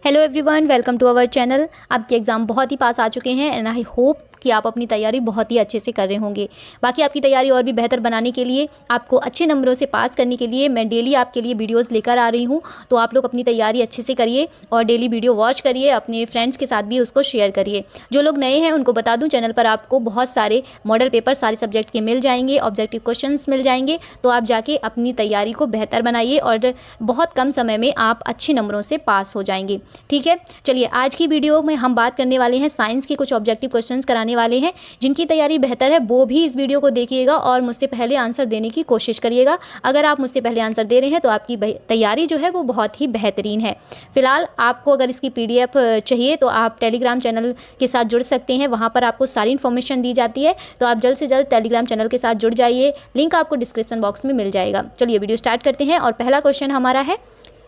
Hello everyone, welcome to our channel. आपके exam बहुत ही पास आ चुके हैं एंड आई होप कि आप अपनी तैयारी बहुत ही अच्छे से कर रहे होंगे। बाकी आपकी तैयारी और भी बेहतर बनाने के लिए, आपको अच्छे नंबरों से पास करने के लिए मैं डेली आपके लिए वीडियोस लेकर आ रही हूँ। तो आप लोग अपनी तैयारी अच्छे से करिए और डेली वीडियो वॉच करिए, अपने फ्रेंड्स के साथ भी उसको शेयर करिए। जो लोग नए हैं उनको बता दूँ, चैनल पर आपको बहुत सारे मॉडल पेपर सारे सब्जेक्ट के मिल जाएंगे, ऑब्जेक्टिव क्वेश्चन मिल जाएंगे। तो आप जाके अपनी तैयारी को बेहतर बनाइए और बहुत कम समय में आप अच्छे नंबरों से पास हो जाएंगे। ठीक है, चलिए आज की वीडियो में हम बात करने वाले हैं साइंस के कुछ ऑब्जेक्टिव क्वेश्चंस कराने वाले हैं। जिनकी तैयारी बेहतर है वो भी इस वीडियो को देखिएगा और मुझसे पहले आंसर देने की कोशिश करिएगा। अगर आप मुझसे पहले आंसर दे रहे हैं तो आपकी तैयारी जो है वो बहुत ही बेहतरीन है। फिलहाल आपको अगर इसकी PDF चाहिए तो आप टेलीग्राम चैनल के साथ जुड़ सकते हैं, वहाँ पर आपको सारी इन्फॉर्मेशन दी जाती है। तो आप जल्द से जल्द टेलीग्राम चैनल के साथ जुड़ जाइए, लिंक आपको डिस्क्रिप्शन बॉक्स में मिल जाएगा। चलिए वीडियो स्टार्ट करते हैं और पहला क्वेश्चन हमारा है,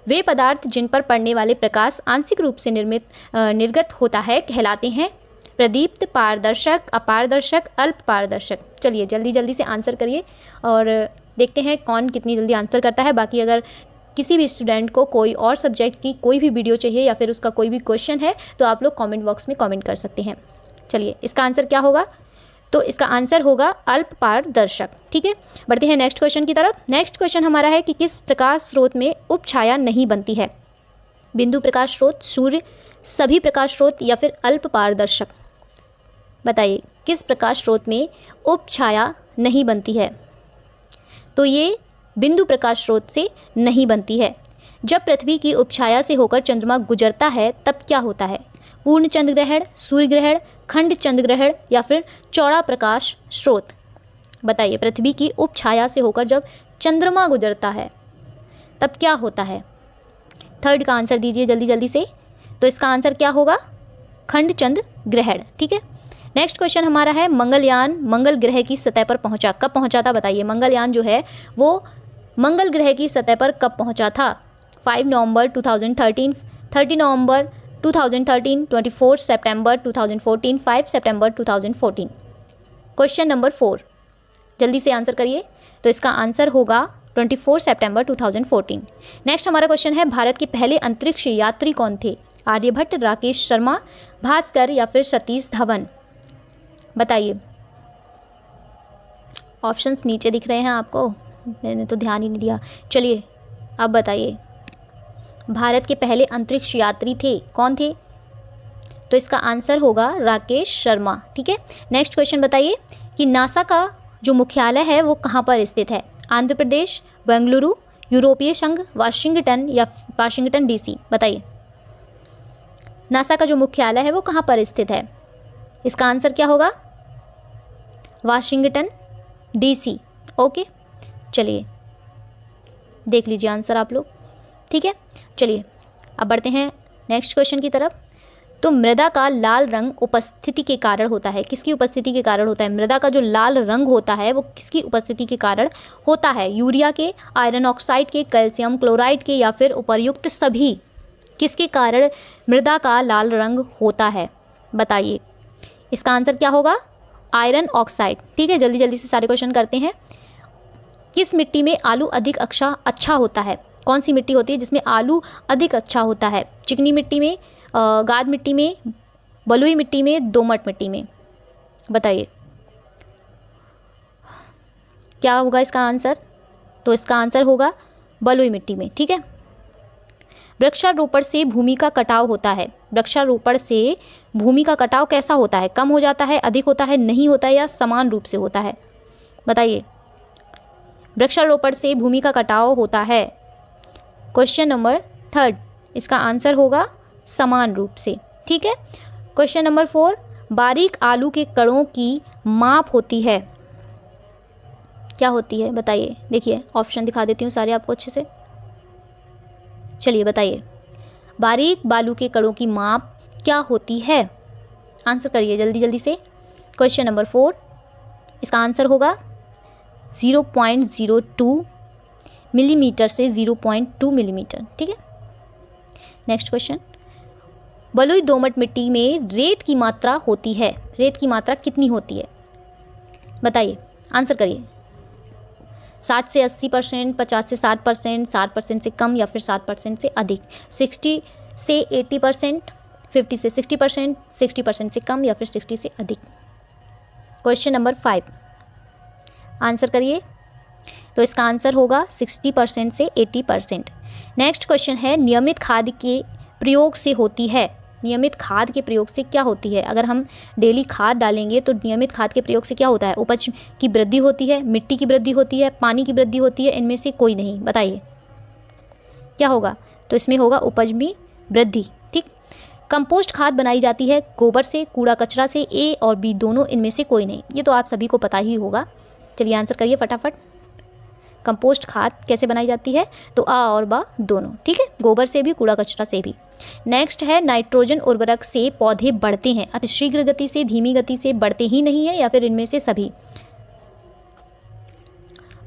वे पदार्थ जिन पर पड़ने वाले प्रकाश आंशिक रूप से निर्गत होता है कहलाते हैं प्रदीप्त, पारदर्शक, अपारदर्शक, अल्प पारदर्शक। चलिए जल्दी जल्दी से आंसर करिए और देखते हैं कौन कितनी जल्दी आंसर करता है। बाकी अगर किसी भी स्टूडेंट को कोई और सब्जेक्ट की कोई भी वीडियो चाहिए या फिर उसका कोई भी क्वेश्चन है तो आप लोग कमेंट बॉक्स में कमेंट कर सकते हैं। चलिए इसका आंसर क्या होगा? तो इसका आंसर होगा अल्प पारदर्शक। ठीक है, बढ़ते हैं नेक्स्ट क्वेश्चन की तरफ। नेक्स्ट क्वेश्चन हमारा है कि किस प्रकाश स्रोत में उपछाया नहीं बनती है? बिंदु प्रकाश स्रोत, सूर्य, सभी प्रकाश स्रोत या फिर अल्प पारदर्शक? बताइए किस प्रकाश स्रोत में उपछाया नहीं बनती है? तो ये बिंदु प्रकाश स्रोत से नहीं बनती है। जब पृथ्वी की उपछाया से होकर चंद्रमा गुजरता है तब क्या होता है? पूर्ण चंद्र ग्रहण, सूर्य ग्रहण, खंड चंद्र ग्रहण या फिर चौड़ा प्रकाश स्रोत? बताइए पृथ्वी की उपछाया से होकर जब चंद्रमा गुजरता है तब क्या होता है? थर्ड का आंसर दीजिए जल्दी जल्दी से। तो इसका आंसर क्या होगा? खंड चंद्र ग्रहण। ठीक है, नेक्स्ट क्वेश्चन हमारा है, मंगलयान मंगल ग्रह की सतह पर पहुंचा, कब पहुंचा था? बताइए मंगलयान जो है वो मंगल ग्रह की सतह पर कब पहुंचा था? 5 नवंबर 2013, 30 नवंबर 2013, 24 सितंबर 2014, 5 सितंबर 2014। क्वेश्चन नंबर 4 जल्दी से आंसर करिए। तो इसका आंसर होगा 24 सितंबर 2014। नेक्स्ट हमारा क्वेश्चन है, भारत के पहले अंतरिक्ष यात्री कौन थे? आर्यभट्ट, राकेश शर्मा, भास्कर या फिर सतीश धवन? बताइए। ऑप्शंस नीचे दिख रहे हैं आपको, मैंने तो ध्यान ही नहीं दिया। चलिए अब बताइए भारत के पहले अंतरिक्ष यात्री थे, कौन थे? तो इसका आंसर होगा राकेश शर्मा। ठीक है, नेक्स्ट क्वेश्चन बताइए कि नासा का जो मुख्यालय है वो कहाँ पर स्थित है? आंध्र प्रदेश, बेंगलुरु, यूरोपीय संघ, वाशिंगटन या वाशिंगटन DC? बताइए नासा का जो मुख्यालय है वो कहाँ पर स्थित है? इसका आंसर क्या होगा? Washington DC। ओके, चलिए देख लीजिए आंसर आप लोग। ठीक है, चलिए अब बढ़ते हैं नेक्स्ट क्वेश्चन की तरफ। तो मृदा का लाल रंग उपस्थिति के कारण होता है, किसकी उपस्थिति के कारण होता है? मृदा का जो लाल रंग होता है वो किसकी उपस्थिति के कारण होता है? यूरिया के, आयरन ऑक्साइड के, कैल्शियम क्लोराइड के या फिर उपर्युक्त सभी? किसके कारण मृदा का लाल रंग होता है? बताइए इसका आंसर क्या होगा? Iron oxide. ठीक है, जल्दी जल्दी से सारे क्वेश्चन करते हैं। किस मिट्टी में आलू अधिक अच्छा होता है? कौन सी मिट्टी होती है जिसमें आलू अधिक अच्छा होता है? चिकनी मिट्टी में, गाद मिट्टी में, बलुई मिट्टी में, दोमट मिट्टी में? बताइए क्या होगा इसका आंसर? तो इसका आंसर होगा बलुई मिट्टी में। ठीक है, वृक्षारोपण से भूमि का कटाव होता है। वृक्षारोपण से भूमि का कटाव कैसा होता है? कम हो जाता है, अधिक होता है, नहीं होता है या समान रूप से होता है? बताइए वृक्षारोपण से भूमि का कटाव होता है। क्वेश्चन नंबर 3 इसका आंसर होगा समान रूप से। ठीक है, क्वेश्चन नंबर 4, बारीक आलू के कणों की माप होती है, क्या होती है? बताइए। देखिए ऑप्शन दिखा देती हूँ सारे आपको अच्छे से। चलिए बताइए बारीक बालू के कणों की माप क्या होती है? आंसर करिए जल्दी जल्दी से। क्वेश्चन नंबर 4 इसका आंसर होगा 0.02 मिलीमीटर से 0.2 मिलीमीटर। ठीक है, नेक्स्ट क्वेश्चन, बलुई दोमट मिट्टी में रेत की मात्रा होती है, रेत की मात्रा कितनी होती है? बताइए, आंसर करिए। 60 से 80%, 50 से 60%, 60% से कम या फिर 60% से अधिक? से 80%, 50 से 60%, 60% से कम या फिर 60 से अधिक। क्वेश्चन नंबर 5 आंसर करिए। तो इसका आंसर होगा 60% से 80%। नेक्स्ट क्वेश्चन है नियमित खाद के प्रयोग से होती है। नियमित खाद के प्रयोग से क्या होती है? अगर हम डेली खाद डालेंगे तो नियमित खाद के प्रयोग से क्या होता है? उपज की वृद्धि होती है, मिट्टी की वृद्धि होती है, पानी की वृद्धि होती है, इनमें से कोई नहीं। बताइए क्या होगा? तो इसमें होगा उपज में वृद्धि। ठीक। कंपोस्ट खाद बनाई जाती है गोबर से, कूड़ा कचरा से, ए और बी दोनों, इनमें से कोई नहीं। ये तो आप सभी को पता ही होगा। चलिए आंसर करिए फटाफट। कंपोस्ट खाद कैसे बनाई जाती है? तो आ और बा दोनों। ठीक है, गोबर से भी, कूड़ा कचरा से भी। नेक्स्ट है नाइट्रोजन उर्वरक से पौधे बढ़ते हैं। अतिशीघ्र गति से, धीमी गति से, बढ़ते ही नहीं है, या फिर इनमें से सभी?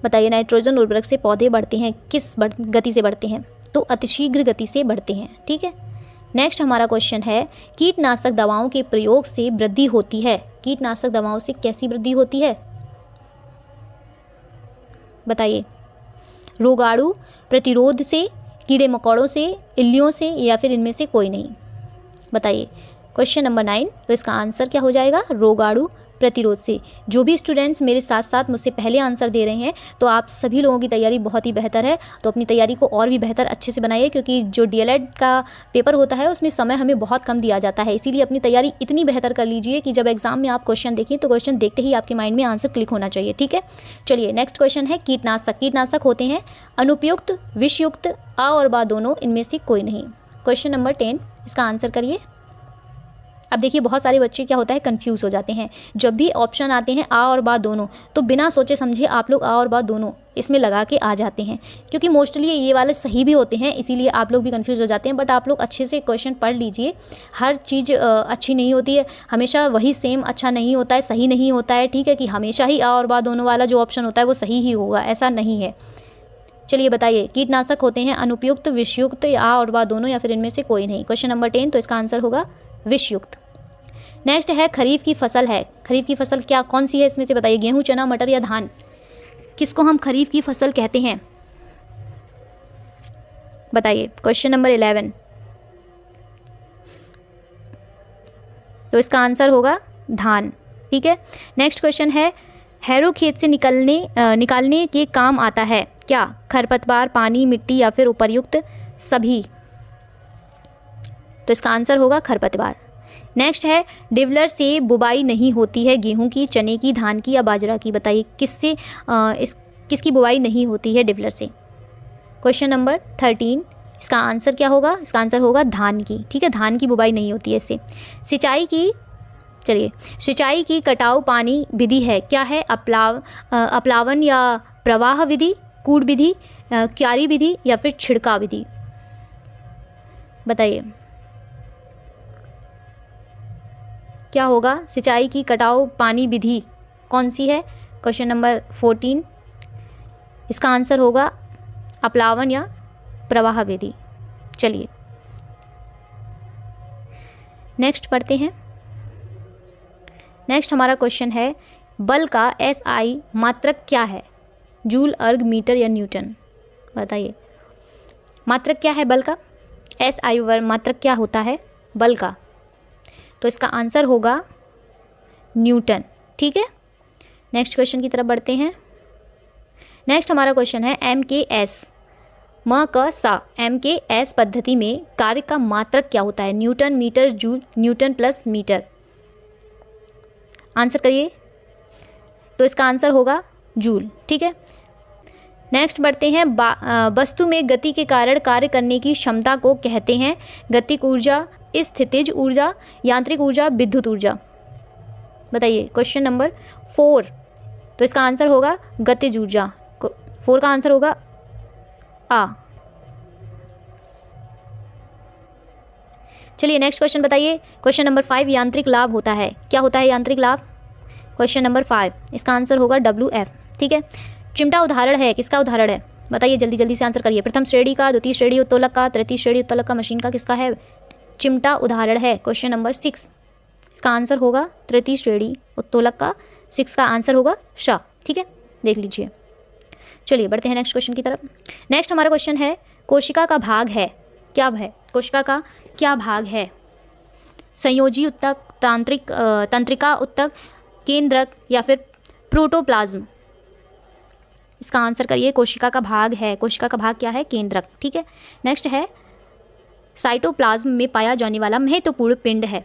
बताइए नाइट्रोजन उर्वरक से पौधे बढ़ते हैं, किस गति से बढ़ते हैं? तो अतिशीघ्र गति से बढ़ते हैं। ठीक है। नेक्स्ट हमारा क्वेश्चन है कीटनाशक दवाओं के प्रयोग से वृद्धि होती है। कीटनाशक दवाओं से कैसी वृद्धि होती है? बताइए। रोगाणु प्रतिरोध से, कीड़े मकोड़ों से, इल्लियों से, या फिर इनमें से कोई नहीं? बताइए। Question number 9। तो इसका आंसर क्या हो जाएगा? रोगाणु प्रतिरोध से। जो भी स्टूडेंट्स मेरे साथ साथ मुझसे पहले आंसर दे रहे हैं, तो आप सभी लोगों की तैयारी बहुत ही बेहतर है। तो अपनी तैयारी को और भी बेहतर अच्छे से बनाइए, क्योंकि जो डीएलएड का पेपर होता है उसमें समय हमें बहुत कम दिया जाता है। इसीलिए अपनी तैयारी इतनी बेहतर कर लीजिए कि जब एग्जाम में आप क्वेश्चन देखें तो क्वेश्चन देखते ही आपके माइंड में आंसर क्लिक होना चाहिए। ठीक है। चलिए नेक्स्ट क्वेश्चन है कीटनाशक। कीटनाशक होते हैं अनुपयुक्त, विषयुक्त, आ और बा दोनों, इनमें से कोई नहीं। क्वेश्चन नंबर 10 इसका आंसर करिए। अब देखिए बहुत सारे बच्चे क्या होता है कंफ्यूज हो जाते हैं। जब भी ऑप्शन आते हैं आ और बा दोनों, तो बिना सोचे समझे आप लोग आ और बा दोनों इसमें लगा के आ जाते हैं, क्योंकि मोस्टली ये वाले सही भी होते हैं, इसीलिए आप लोग भी कंफ्यूज हो जाते हैं। बट आप लोग अच्छे से क्वेश्चन पढ़ लीजिए। हर चीज़ अच्छी नहीं होती है, हमेशा वही सेम अच्छा नहीं होता है, सही नहीं होता है। ठीक है, कि हमेशा ही आ और बा दोनों वाला जो ऑप्शन होता है वो सही ही होगा, ऐसा नहीं है। चलिए बताइए कीटनाशक होते हैं अनुपयुक्त, विषयुक्त, आ और बा दोनों, या फिर इनमें से कोई नहीं। क्वेश्चन नंबर 10 तो इसका आंसर होगा विषयुक्त। नेक्स्ट है खरीफ की फसल है। खरीफ की फसल क्या कौन सी है इसमें से? बताइए। गेहूं, चना, मटर या धान? किसको हम खरीफ की फसल कहते हैं? बताइए। क्वेश्चन नंबर 11 तो इसका आंसर होगा धान। ठीक है। नेक्स्ट क्वेश्चन है हैरो खेत से निकालने के काम आता है क्या? खरपतवार, पानी, मिट्टी, या फिर उपर्युक्त सभी? तो इसका आंसर होगा खरपतवार। नेक्स्ट है डिवलर से बुवाई नहीं होती है गेहूं की, चने की, धान की या बाजरा की? बताइए किसकी बुवाई नहीं होती है डिवलर से? क्वेश्चन नंबर 13 इसका आंसर क्या होगा? इसका आंसर होगा धान की। ठीक है, धान की बुवाई नहीं होती है इससे। सिंचाई की कटाव पानी विधि है क्या है? अपलावन या प्रवाह विधि, कूड़ विधि, क्यारी विधि, या फिर छिड़काव विधि? बताइए क्या होगा? सिंचाई की कटाव पानी विधि कौन सी है? क्वेश्चन नंबर 14 इसका आंसर होगा अपलावन या प्रवाह विधि। चलिए नेक्स्ट पढ़ते हैं। नेक्स्ट हमारा क्वेश्चन है बल का SI मात्रक क्या है? जूल, अर्ग, मीटर या न्यूटन? बताइए मात्रक क्या है बल का? SI मात्रक क्या होता है बल का? तो इसका आंसर होगा न्यूटन। ठीक है। नेक्स्ट क्वेश्चन की तरफ बढ़ते हैं। नेक्स्ट हमारा क्वेश्चन है MKS MKS पद्धति में कार्य का मात्रक क्या होता है? Newton, meter, joule, newton plus meter? Answer करिए। तो इसका आंसर होगा जूल। ठीक है। नेक्स्ट बढ़ते हैं वस्तु में गति के कारण कार्य करने की क्षमता को कहते हैं गतिज ऊर्जा, स्थितिज ऊर्जा, यांत्रिक ऊर्जा, विद्युत ऊर्जा? बताइए। क्वेश्चन नंबर 4 तो इसका आंसर होगा गतिज ऊर्जा। 4 का आंसर होगा आ। चलिए नेक्स्ट क्वेश्चन बताइए। क्वेश्चन नंबर 5 यांत्रिक लाभ होता है क्या? होता है यांत्रिक लाभ? क्वेश्चन नंबर 5 इसका आंसर होगा WF। ठीक है। चिमटा उदाहरण है, किसका उदाहरण है? बताइए जल्दी जल्दी से आंसर करिए। प्रथम श्रेणी का, द्वितीय श्रेणी उत्तोलक का, तृतीय श्रेणी उत्तोलक का, मशीन का, किसका है? चिमटा उदाहरण है। क्वेश्चन नंबर 6 इसका आंसर होगा तृतीय श्रेणी उत्तोलक का। 6 का आंसर होगा श। ठीक है, देख लीजिए। चलिए बढ़ते हैं नेक्स्ट क्वेश्चन की तरफ। नेक्स्ट हमारा क्वेश्चन है कोशिका का भाग है क्या? है कोशिका का क्या भाग है? संयोजी ऊतक, तंत्रिका ऊतक, केंद्रक या फिर प्रोटोप्लाज्म? इसका आंसर करिए। कोशिका का भाग है, कोशिका का भाग क्या है? केंद्रक। ठीक है। नेक्स्ट है साइटोप्लाज्म में पाया जाने वाला महत्वपूर्ण पिंड है।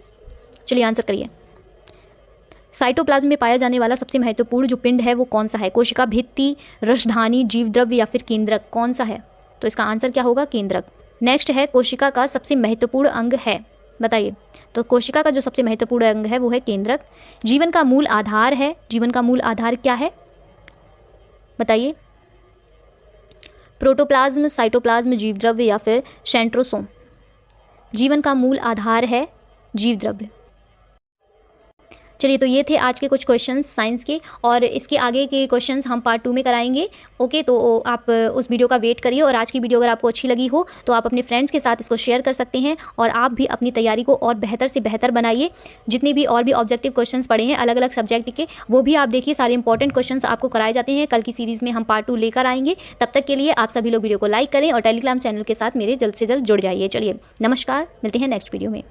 चलिए आंसर करिए। साइटोप्लाज्म में पाया जाने वाला सबसे महत्वपूर्ण जो पिंड है वो कौन सा है? कोशिका भित्ति, रसधानी, जीवद्रव्य या फिर केंद्रक? कौन सा है? तो इसका आंसर क्या होगा? केंद्रक। नेक्स्ट है कोशिका का सबसे महत्वपूर्ण अंग है, बताइए। तो कोशिका का जो सबसे महत्वपूर्ण अंग है वो है केंद्रक। जीवन का मूल आधार है, जीवन का मूल आधार क्या है? बताइए। प्रोटोप्लाज्म, साइटोप्लाज्म, जीवद्रव्य या फिर सेंट्रोसोम? जीवन का मूल आधार है जीवद्रव्य। चलिए, तो ये थे आज के कुछ क्वेश्चंस साइंस के, और इसके आगे के क्वेश्चंस हम पार्ट 2 में कराएंगे। ओके, तो आप उस वीडियो का वेट करिए। और आज की वीडियो अगर आपको अच्छी लगी हो तो आप अपने फ्रेंड्स के साथ इसको शेयर कर सकते हैं, और आप भी अपनी तैयारी को और बेहतर से बेहतर बनाइए। जितने भी और भी ऑब्जेक्टिव क्वेश्चंस पढ़े हैं अलग अलग सब्जेक्ट के, वो भी आप देखिए। सारे इंपॉर्टेंट क्वेश्चंस आपको कराए जाते हैं। कल की सीरीज़ में हम पार्ट 2 लेकर आएंगे। तब तक के लिए आप सभी लोग वीडियो को लाइक करें और टेलीग्राम चैनल के साथ मेरे जल्द से जल्द जुड़ जाइए। चलिए, नमस्कार, मिलते हैं नेक्स्ट वीडियो में।